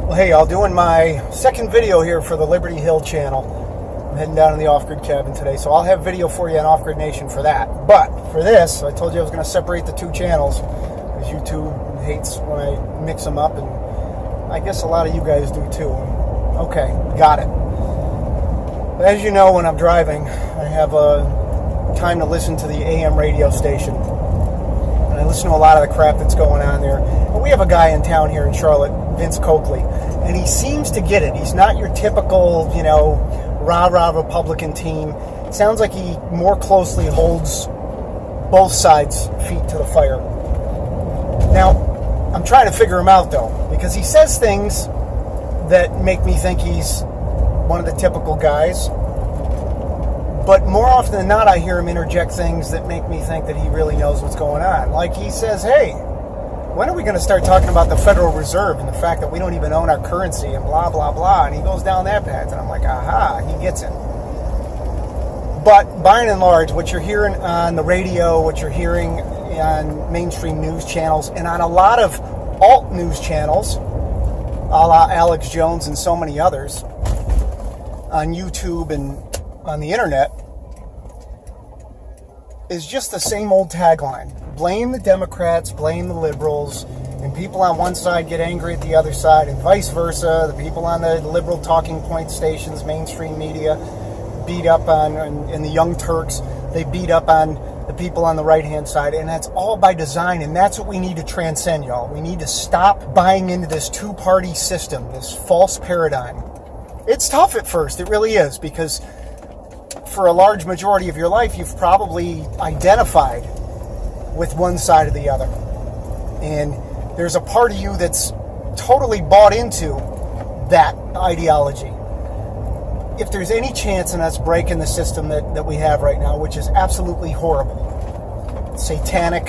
Well, hey, y'all, doing my second video here for the Liberty Hill channel. I'm heading down in the Off-Grid cabin today, so I'll have video for you on Off-Grid Nation for that. But for this, I told you I was going to separate the two channels because YouTube hates when I mix them up, and I guess a lot of you guys do too. Okay, got it. As you know, when I'm driving, I have time to listen to the AM radio station. And I listen to a lot of the crap that's going on there. But we have a guy in town here in Charlotte, Vince Coakley, and he seems to get it. He's not your typical, rah-rah Republican team. It sounds like he more closely holds both sides' feet to the fire. Now, I'm trying to figure him out, though, because he says things that make me think he's one of the typical guys. But more often than not, I hear him interject things that make me think that he really knows what's going on. Like he says, hey, when are we going to start talking about the Federal Reserve and the fact that we don't even own our currency and blah, blah, blah. And he goes down that path. And I'm like, aha, he gets it. But by and large, what you're hearing on the radio, what you're hearing on mainstream news channels, and on a lot of alt news channels, a la Alex Jones and so many others, on YouTube and on the internet, is just the same old tagline. Blame the Democrats, blame the liberals, and people on one side get angry at the other side, and vice versa. The people on the liberal talking point stations, mainstream media, beat up on, and the Young Turks, they beat up on the people on the right-hand side, and that's all by design, and that's what we need to transcend, y'all. We need to stop buying into this two-party system, this false paradigm. It's tough at first, it really is, because for a large majority of your life, you've probably identified with one side or the other. And there's a part of you that's totally bought into that ideology. If there's any chance in us breaking the system that we have right now, which is absolutely horrible, satanic,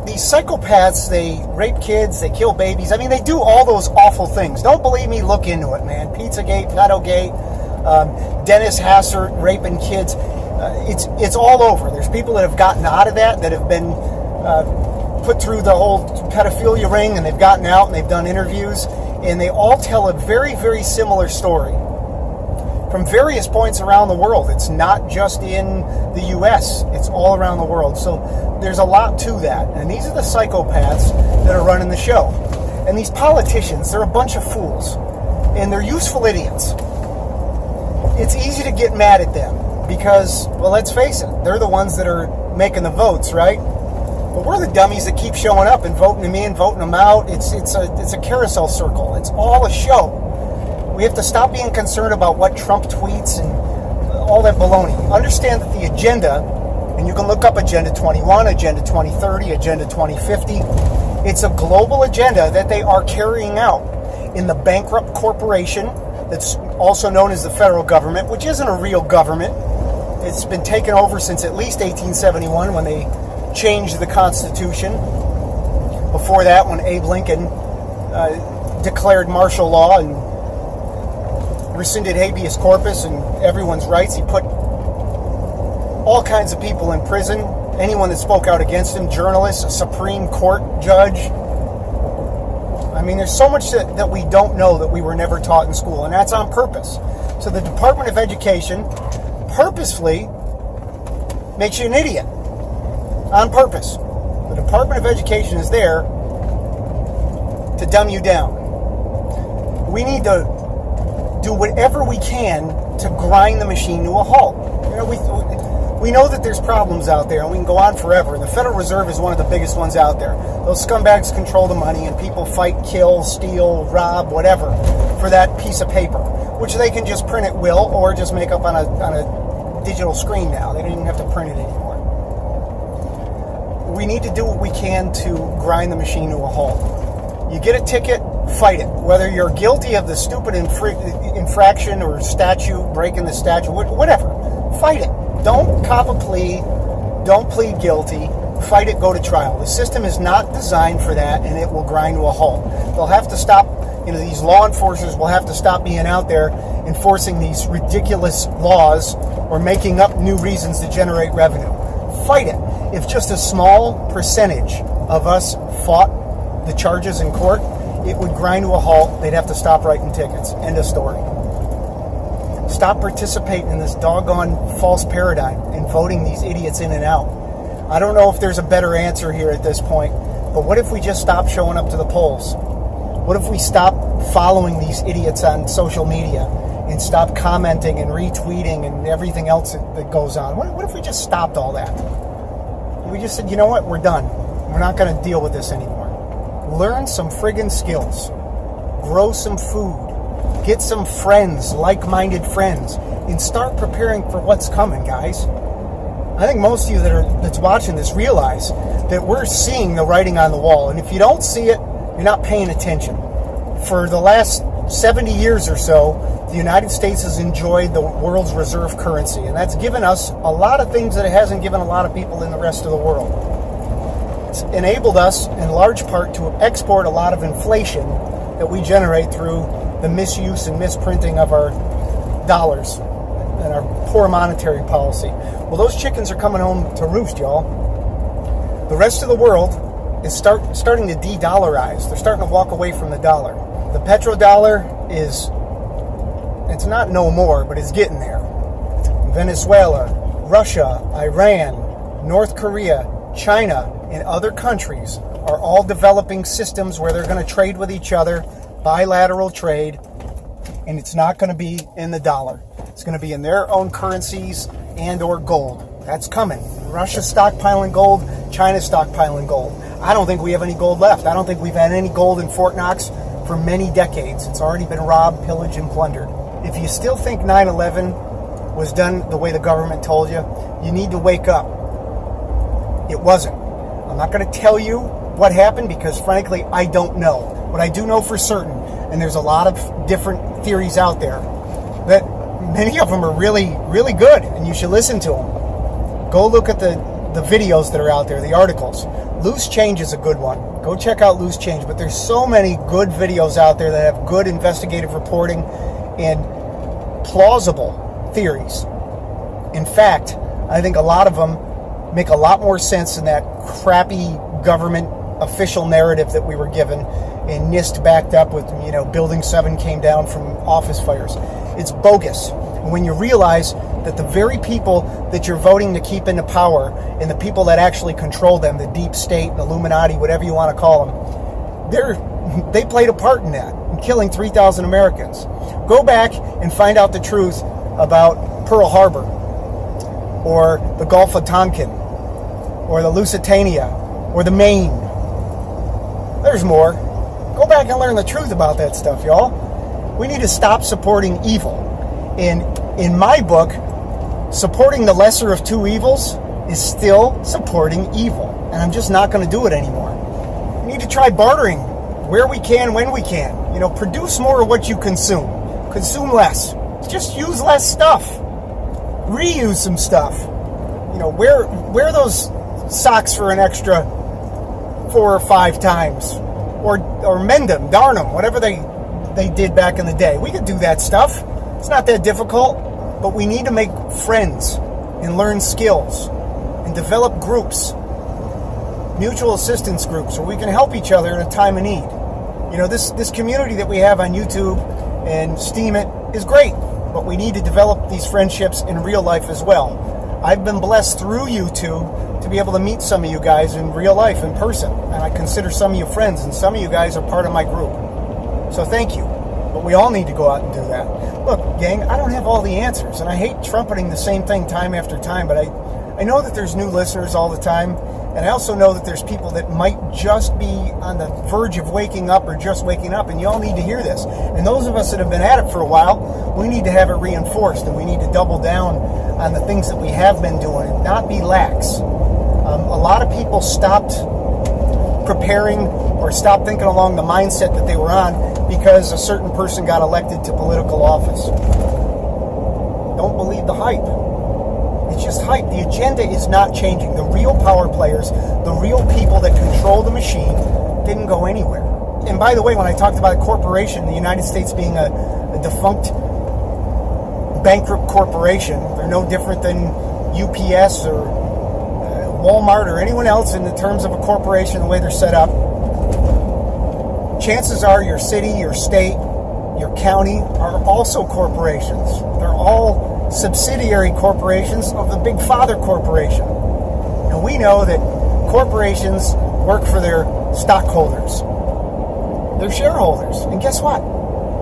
these psychopaths, they rape kids, they kill babies. I mean, they do all those awful things. Don't believe me? Look into it, man. Pizzagate, Pedogate, Dennis Hassert raping kids. It's all over. There's people that have gotten out of that have been put through the whole pedophilia ring, and they've gotten out and they've done interviews, and they all tell a very, very similar story from various points around the world. It's not just in the U.S. It's all around the world. So there's a lot to that. And these are the psychopaths that are running the show. And these politicians, they're a bunch of fools. And they're useful idiots. It's easy to get mad at them because, well, let's face it, they're the ones that are making the votes, right? But we're the dummies that keep showing up and voting them in, voting them out. It's a carousel circle. It's all a show. We have to stop being concerned about what Trump tweets and all that baloney. Understand that the agenda, and you can look up Agenda 21, Agenda 2030, Agenda 2050, it's a global agenda that they are carrying out in the bankrupt corporation that's also known as the federal government, which isn't a real government. It's been taken over since at least 1871 when they changed the Constitution. Before that, when Abe Lincoln declared martial law and rescinded habeas corpus and everyone's rights. He put all kinds of people in prison, anyone that spoke out against him, journalists, a Supreme Court judge. I mean, there's so much that we don't know that we were never taught in school, and that's on purpose. So the Department of Education purposefully makes you an idiot. On purpose. The Department of Education is there to dumb you down. We need to do whatever we can to grind the machine to a halt. We know that there's problems out there, and we can go on forever. The Federal Reserve is one of the biggest ones out there. Those scumbags control the money, and people fight, kill, steal, rob, whatever, for that piece of paper, which they can just print at will or just make up on a digital screen now. They don't even have to print it anymore. We need to do what we can to grind the machine to a halt. You get a ticket, fight it. Whether you're guilty of the stupid infraction or statute, breaking the statute, whatever, fight it. Don't cop a plea. Don't plead guilty. Fight it, go to trial. The system is not designed for that, and it will grind to a halt. They'll have to stop, these law enforcers will have to stop being out there enforcing these ridiculous laws or making up new reasons to generate revenue. Fight it. If just a small percentage of us fought the charges in court, it would grind to a halt. They'd have to stop writing tickets. End of story. Stop participating in this doggone false paradigm and voting these idiots in and out. I don't know if there's a better answer here at this point, but what if we just stop showing up to the polls? What if we stop following these idiots on social media and stop commenting and retweeting and everything else that goes on? What if we just stopped all that? We just said, you know what, we're done. We're not going to deal with this anymore. Learn some friggin' skills. Grow some food. Get some friends, like-minded friends, and start preparing for what's coming, guys. I think most of you that's watching this realize that we're seeing the writing on the wall, and if you don't see it, you're not paying attention. For the last 70 years or so, the United States has enjoyed the world's reserve currency, and that's given us a lot of things that it hasn't given a lot of people in the rest of the world. It's enabled us, in large part, to export a lot of inflation that we generate through the misuse and misprinting of our dollars and our poor monetary policy. Well, those chickens are coming home to roost, y'all. The rest of the world is starting to de-dollarize. They're starting to walk away from the dollar. The petrodollar it's not no more, but it's getting there. Venezuela, Russia, Iran, North Korea, China, and other countries are all developing systems where they're going to trade with each other, bilateral trade, and it's not going to be in the dollar. It's going to be in their own currencies and or gold. That's coming. Russia's stockpiling gold, China's stockpiling gold. I don't think we have any gold left. I don't think we've had any gold in Fort Knox for many decades. It's already been robbed, pillaged, and plundered. If you still think 9/11 was done the way the government told you, you need to wake up. It wasn't. I'm not going to tell you what happened because, frankly, I don't know. What I do know for certain, and there's a lot of different theories out there, that many of them are really, really good, and you should listen to them. Go look at the videos that are out there, the articles. Loose Change is a good one. Go check out Loose Change, but there's so many good videos out there that have good investigative reporting and plausible theories. In fact, I think a lot of them make a lot more sense than that crappy government official narrative that we were given and NIST backed up with, Building 7 came down from office fires. It's bogus. And when you realize that the very people that you're voting to keep into power and the people that actually control them, the deep state, the Illuminati, whatever you want to call them, they played a part in that, in killing 3,000 Americans. Go back and find out the truth about Pearl Harbor or the Gulf of Tonkin or the Lusitania or the Maine. There's more. Go back and learn the truth about that stuff, y'all. We need to stop supporting evil. And in my book, supporting the lesser of two evils is still supporting evil. And I'm just not going to do it anymore. We need to try bartering where we can, when we can. Produce more of what you consume. Consume less. Just use less stuff. Reuse some stuff. Wear those socks for an extra 4 or 5 times. Or mend them, darn them, whatever they did back in the day. We could do that stuff. It's not that difficult, but we need to make friends and learn skills and develop groups, mutual assistance groups, where we can help each other in a time of need. This community that we have on YouTube and Steemit is great, but we need to develop these friendships in real life as well. I've been blessed through YouTube to be able to meet some of you guys in real life, in person, and I consider some of you friends, and some of you guys are part of my group. So thank you. But we all need to go out and do that. Look, gang, I don't have all the answers, and I hate trumpeting the same thing time after time, but I know that there's new listeners all the time, and I also know that there's people that might just be on the verge of waking up or just waking up, and you all need to hear this. And those of us that have been at it for a while, we need to have it reinforced, and we need to double down on the things that we have been doing and not be lax. A lot of people stopped preparing or stopped thinking along the mindset that they were on because a certain person got elected to political office. Don't believe the hype. It's just hype. The agenda is not changing. The real power players, the real people that control the machine, didn't go anywhere. And by the way, when I talked about a corporation, the United States being a defunct, bankrupt corporation, they're no different than UPS or Walmart or anyone else in the terms of a corporation, the way they're set up. chances are your city, your state, your county are also corporations. They're all subsidiary corporations of the Big Father Corporation. And we know that corporations work for their stockholders, their shareholders. And guess what?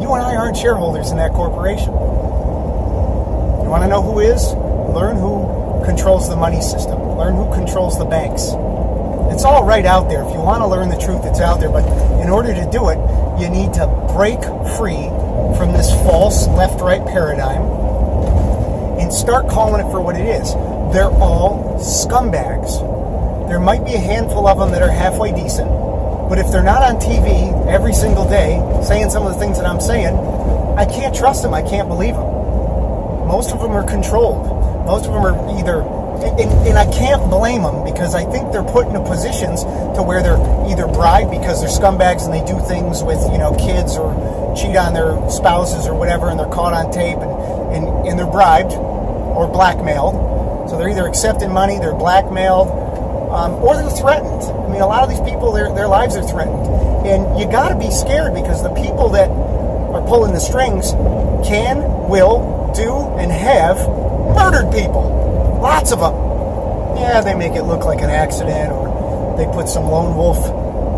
You and I aren't shareholders in that corporation. You want to know who is? Learn who controls the money system. Learn who controls the banks. It's all right out there. If you want to learn the truth, it's out there. But in order to do it, you need to break free from this false left-right paradigm and start calling it for what it is. They're all scumbags. There might be a handful of them that are halfway decent, but if they're not on TV every single day saying some of the things that I'm saying, I can't trust them. I can't believe them. Most of them are controlled. Most of them are either, and I can't blame them because I think they're put into positions to where they're either bribed because they're scumbags and they do things with, kids or cheat on their spouses or whatever, and they're caught on tape and they're bribed or blackmailed. So they're either accepting money, they're blackmailed, or they're threatened. I mean, a lot of these people, their lives are threatened. And you got to be scared because the people that are pulling the strings can, will, do, and have murdered people. Lots of them. Yeah, they make it look like an accident, or they put some lone wolf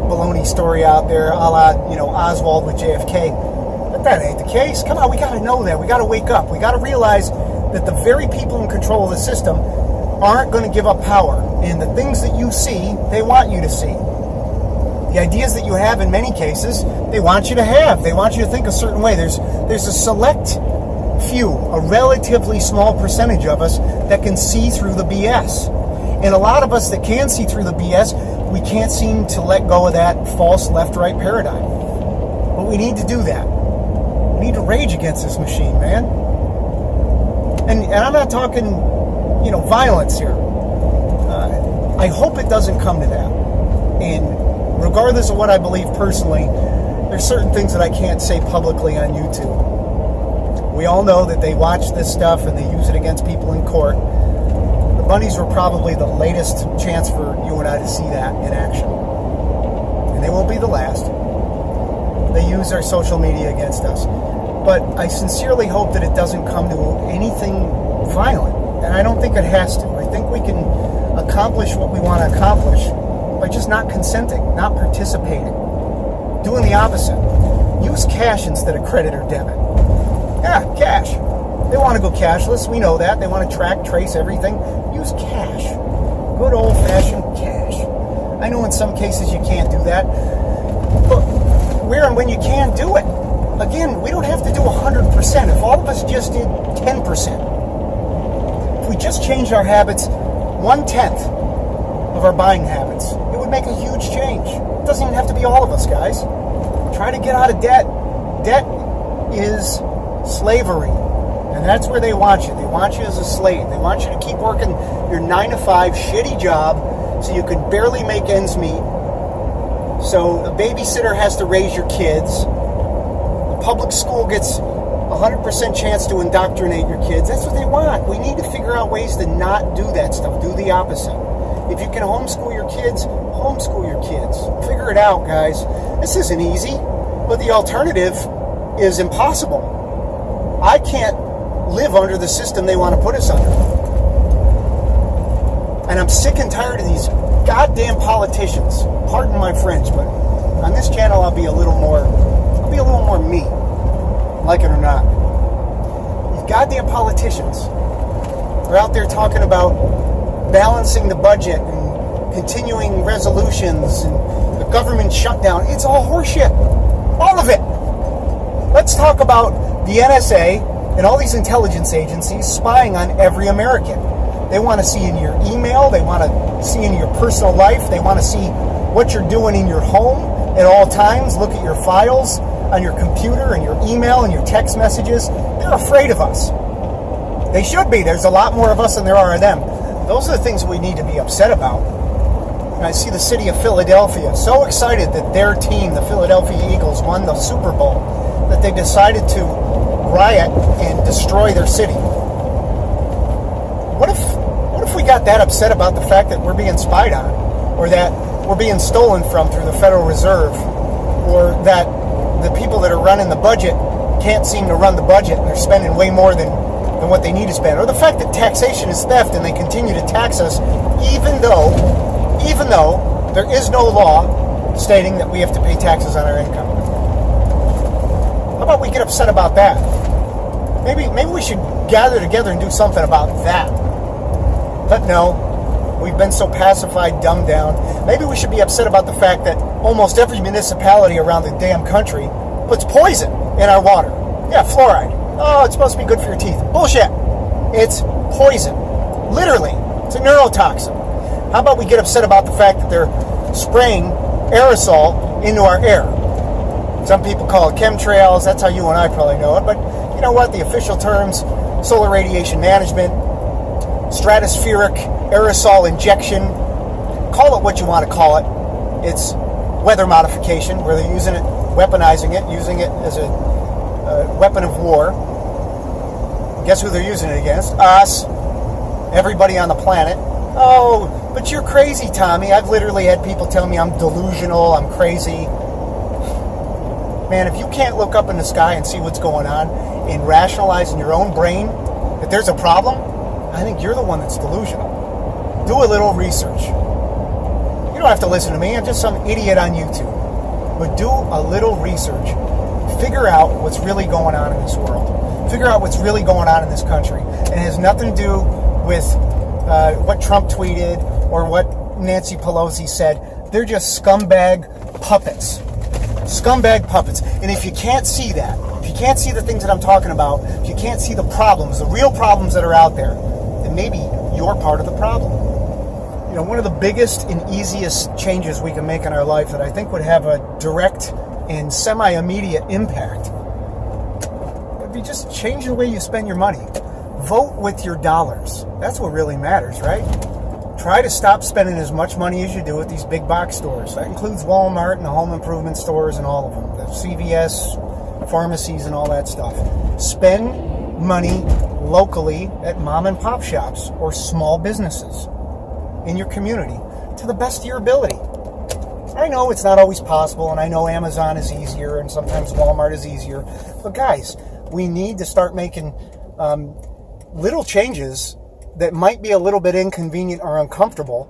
baloney story out there, a la, Oswald with JFK. But that ain't the case. Come on, we got to know that. We got to wake up. We got to realize that the very people in control of the system aren't going to give up power. And the things that you see, they want you to see. The ideas that you have, in many cases, they want you to have. They want you to think a certain way. There's a select few, a relatively small percentage of us that can see through the BS. And a lot of us that can see through the BS, we can't seem to let go of that false left-right paradigm. But we need to do that. We need to rage against this machine, man. And I'm not talking, violence here. I hope it doesn't come to that. And regardless of what I believe personally, there's certain things that I can't say publicly on YouTube. We all know that they watch this stuff and they use it against people in court. The bunnies were probably the latest chance for you and I to see that in action. And they won't be the last. They use our social media against us. But I sincerely hope that it doesn't come to anything violent. And I don't think it has to. I think we can accomplish what we want to accomplish by just not consenting, not participating, doing the opposite. Use cash instead of credit or debit. Yeah, cash. They want to go cashless. We know that. They want to track, trace everything. Use cash. Good old-fashioned cash. I know in some cases you can't do that. But where and when you can do it, again, we don't have to do 100%. If all of us just did 10%, if we just changed our habits 1/10 of our buying habits, it would make a huge change. It doesn't even have to be all of us, guys. Try to get out of debt. Debt is slavery. And that's where they want you. They want you as a slave. They want you to keep working your 9-to-5 shitty job so you can barely make ends meet. So a babysitter has to raise your kids. The public school gets 100% chance to indoctrinate your kids. That's what they want. We need to figure out ways to not do that stuff. Do the opposite. If you can homeschool your kids, homeschool your kids. Figure it out, guys. This isn't easy, but the alternative is impossible. I can't live under the system they want to put us under. And I'm sick and tired of these goddamn politicians. Pardon my French, but on this channel I'll be a little more me. Like it or not. These goddamn politicians are out there talking about balancing the budget and continuing resolutions and the government shutdown. It's all horseshit. All of it. Let's talk about the NSA and all these intelligence agencies spying on every American. They want to see in your email. They want to see in your personal life. They want to see what you're doing in your home at all times. Look at your files on your computer and your email and your text messages. They're afraid of us. They should be. There's a lot more of us than there are of them. Those are the things we need to be upset about. And I see the city of Philadelphia so excited that their team, the Philadelphia Eagles, won the Super Bowl that they decided to riot and destroy their city. What if we got that upset about the fact that we're being spied on, or that we're being stolen from through the Federal Reserve, or that the people that are running the budget can't seem to run the budget and they're spending way more than what they need to spend, or the fact that taxation is theft and they continue to tax us even though there is no law stating that we have to pay taxes on our income. How about we get upset about that? Maybe we should gather together and do something about that. But no, we've been so pacified, dumbed down. Maybe we should be upset about the fact that almost every municipality around the damn country puts poison in our water. Yeah, fluoride. Oh, it's supposed to be good for your teeth. Bullshit. It's poison. Literally. It's a neurotoxin. How about we get upset about the fact that they're spraying aerosol into our air? Some people call it chemtrails. That's how you and I probably know it. But you know what? The official terms, solar radiation management, stratospheric aerosol injection, call it what you want to call it. It's weather modification, where they're using it, weaponizing it, using it as a weapon of war. Guess who they're using it against? Us. Everybody on the planet. Oh, but you're crazy, Tommy. I've literally had people tell me I'm delusional, I'm crazy. Man, if you can't look up in the sky and see what's going on and rationalize in your own brain that there's a problem, I think you're the one that's delusional. Do a little research. You don't have to listen to me. I'm just some idiot on YouTube. But do a little research. Figure out what's really going on in this world. Figure out what's really going on in this country. And it has nothing to do with what Trump tweeted or what Nancy Pelosi said. They're just scumbag puppets. Scumbag puppets. And if you can't see that, if you can't see the things that I'm talking about, if you can't see the problems, the real problems that are out there, then maybe you're part of the problem. You know, one of the biggest and easiest changes we can make in our life that I think would have a direct and semi-immediate impact would be just change the way you spend your money. Vote with your dollars. That's what really matters, right? Try to stop spending as much money as you do at these big box stores. That includes Walmart and the home improvement stores and all of them. The CVS, pharmacies and all that stuff. Spend money locally at mom and pop shops or small businesses in your community to the best of your ability. I know it's not always possible, and I know Amazon is easier and sometimes Walmart is easier. But guys, we need to start making little changes that might be a little bit inconvenient or uncomfortable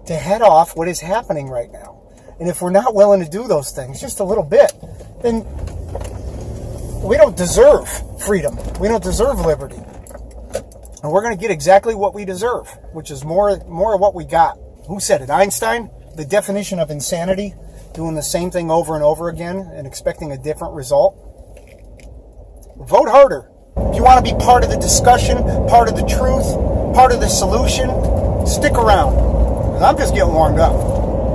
to head off what is happening right now. And if we're not willing to do those things just a little bit, then we don't deserve freedom. We don't deserve liberty. And we're going to get exactly what we deserve, which is more of what we got. Who said it? Einstein? The definition of insanity, doing the same thing over and over again and expecting a different result. Vote harder. If you want to be part of the discussion, part of the truth, part of the solution, stick around. 'Cause I'm just getting warmed up.